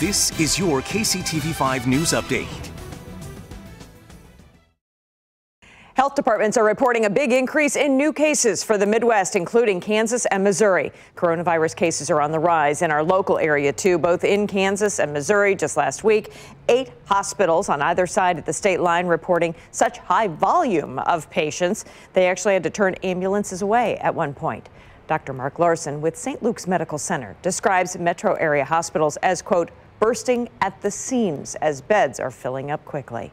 This is your KCTV5 News Update. Health departments are reporting a big increase in new cases for the Midwest, including Kansas and Missouri. Coronavirus cases are on the rise in our local area, too, both in Kansas and Missouri. Just last week, 8 hospitals on either side of the state line reporting such high volume of patients, they actually had to turn ambulances away at one point. Dr. Mark Larson with St. Luke's Medical Center describes metro area hospitals as, quote, bursting at the seams as beds are filling up quickly.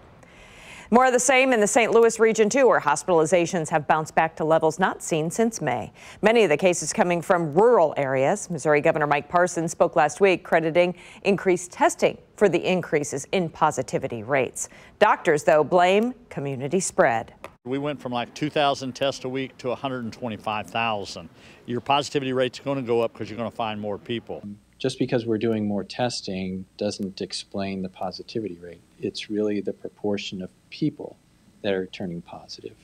More of the same in the St. Louis region, too, where hospitalizations have bounced back to levels not seen since May. Many of the cases coming from rural areas. Missouri Governor Mike Parson spoke last week, crediting increased testing for the increases in positivity rates. Doctors, though, blame community spread. We went from like 2,000 tests a week to 125,000. Your positivity rate's going to go up because you're going to find more people. Just because we're doing more testing doesn't explain the positivity rate. It's really the proportion of people that are turning positive.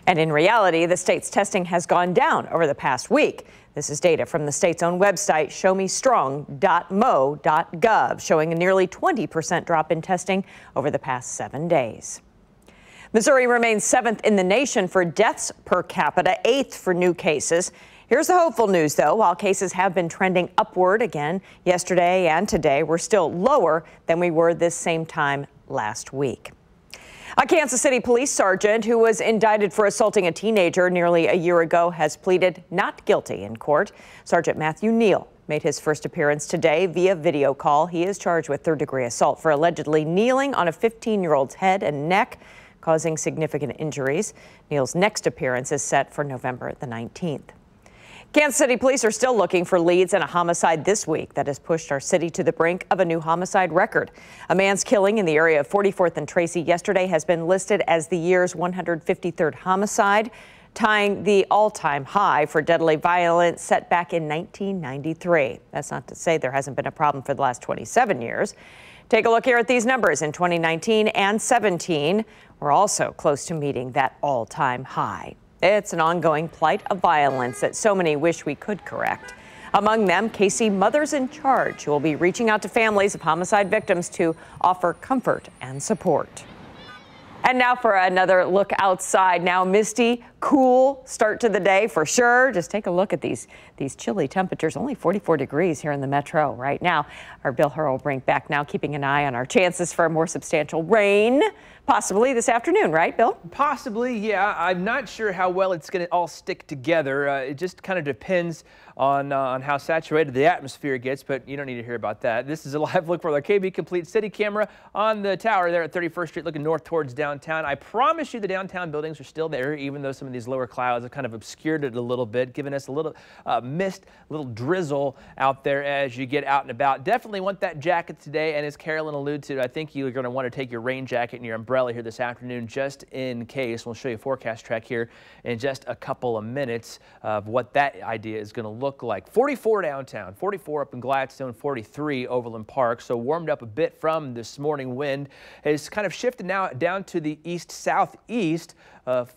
And in reality, the state's testing has gone down over the past week. This is data from the state's own website, showmestrong.mo.gov, showing a nearly 20% drop in testing over the past 7 days. Missouri remains 7th in the nation for deaths per capita, 8th for new cases. Here's the hopeful news, though. While cases have been trending upward again yesterday and today, we're still lower than we were this same time last week. A Kansas City police sergeant who was indicted for assaulting a teenager nearly a year ago has pleaded not guilty in court. Sergeant Matthew Neal made his first appearance today via video call. He is charged with third-degree assault for allegedly kneeling on a 15-year-old's head and neck, causing significant injuries. Neal's next appearance is set for November the 19th. Kansas City police are still looking for leads in a homicide this week that has pushed our city to the brink of a new homicide record. A man's killing in the area of 44th and Tracy yesterday has been listed as the year's 153rd homicide, tying the all-time high for deadly violence set back in 1993. That's not to say there hasn't been a problem for the last 27 years. Take a look here at these numbers. In 2019 and 17, we're also close to meeting that all-time high. It's an ongoing plight of violence that so many wish we could correct. Among them, KC Mothers in Charge, who will be reaching out to families of homicide victims to offer comfort and support. And now for another look outside. Now misty, cool start to the day for sure. Just take a look at these chilly temperatures. Only 44 degrees here in the metro right now. Our Bill Hur will bring back now, keeping an eye on our chances for more substantial rain, possibly this afternoon, right, Bill? Possibly, yeah. I'm not sure how well it's going to all stick together. It just kind of depends on how saturated the atmosphere gets, but you don't need to hear about that. This is a live look for our KB Complete City camera on the tower there at 31st Street, looking north towards downtown. I promise you the downtown buildings are still there, even though some of these lower clouds have kind of obscured it a little bit, giving us a little mist, a little drizzle out there as you get out and about. Definitely want that jacket today, and as Carolyn alluded to, I think you're going to want to take your rain jacket and your umbrella here this afternoon just in case. We'll show you a forecast track here in just a couple of minutes of what that idea is going to look like. 44 downtown, 44 up in Gladstone, 43 Overland Park. So warmed up a bit from this morning. Wind has kind of shifted now down to the east-southeast.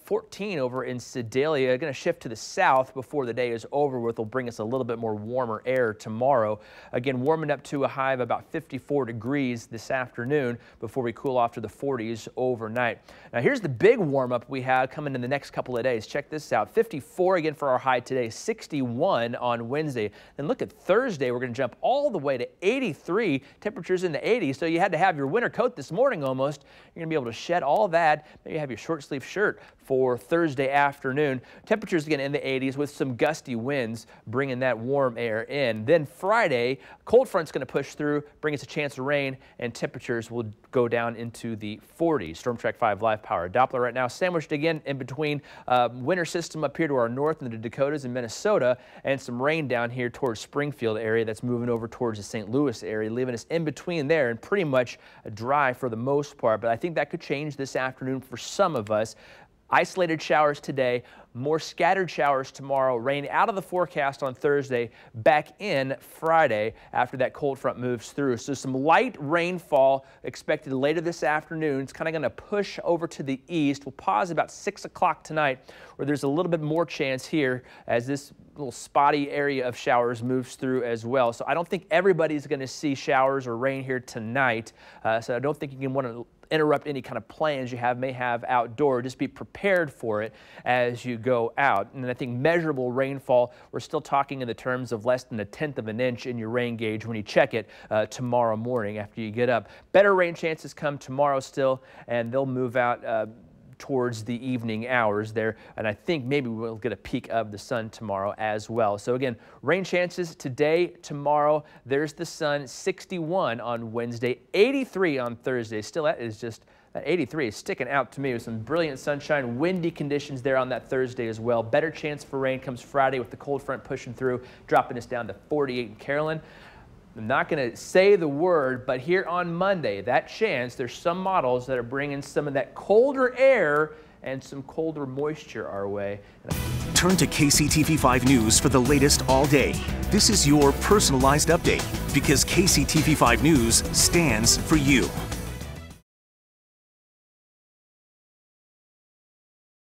14 over in Sedalia, going to shift to the south before the day is over with. Will bring us a little bit more warmer air tomorrow. Again, warming up to a high of about 54 degrees this afternoon before we cool off to the 40s overnight. Now here's the big warm up we have coming in the next couple of days. Check this out. 54 again for our high today, 61 on Wednesday. Then look at Thursday. We're going to jump all the way to 83, temperatures in the 80s. So you had to have your winter coat this morning almost. You're going to be able to shed all that. Maybe have your short sleeve shirt for Thursday afternoon. Temperatures again in the 80s with some gusty winds bringing that warm air in. Then Friday, cold front's going to push through, bring us a chance of rain, and temperatures will go down into the 40s. Storm Track 5 live power. Doppler right now sandwiched again in between winter system up here to our north in the Dakotas and Minnesota, and some rain down here towards Springfield area that's moving over towards the St. Louis area, leaving us in between there and pretty much dry for the most part. But I think that could change this afternoon for some of us. Isolated showers today, more scattered showers tomorrow, rain out of the forecast on Thursday, back in Friday after that cold front moves through. So some light rainfall expected later this afternoon. It's kind of going to push over to the east. We'll pause about 6 o'clock tonight, where there's a little bit more chance here as this little spotty area of showers moves through as well. So I don't think everybody's going to see showers or rain here tonight. So I don't think you can want to interrupt any kind of plans you may have outdoor. Just be prepared for it as you go out. And I think measurable rainfall, we're still talking in the terms of less than 1/10 of an inch in your rain gauge when you check it tomorrow morning after you get up. Better rain chances come tomorrow still, and they'll move out towards the evening hours there, and I think maybe we'll get a peek of the sun tomorrow as well. So again, rain chances today, tomorrow. There's the sun, 61 on Wednesday, 83 on Thursday. Still, that 83 is sticking out to me with some brilliant sunshine, windy conditions there on that Thursday as well. Better chance for rain comes Friday with the cold front pushing through, dropping us down to 48 in Carolyn. I'm not going to say the word, but here on Monday, that chance, there's some models that are bringing some of that colder air and some colder moisture our way. Turn to KCTV5 News for the latest all day. This is your personalized update because KCTV5 News stands for you.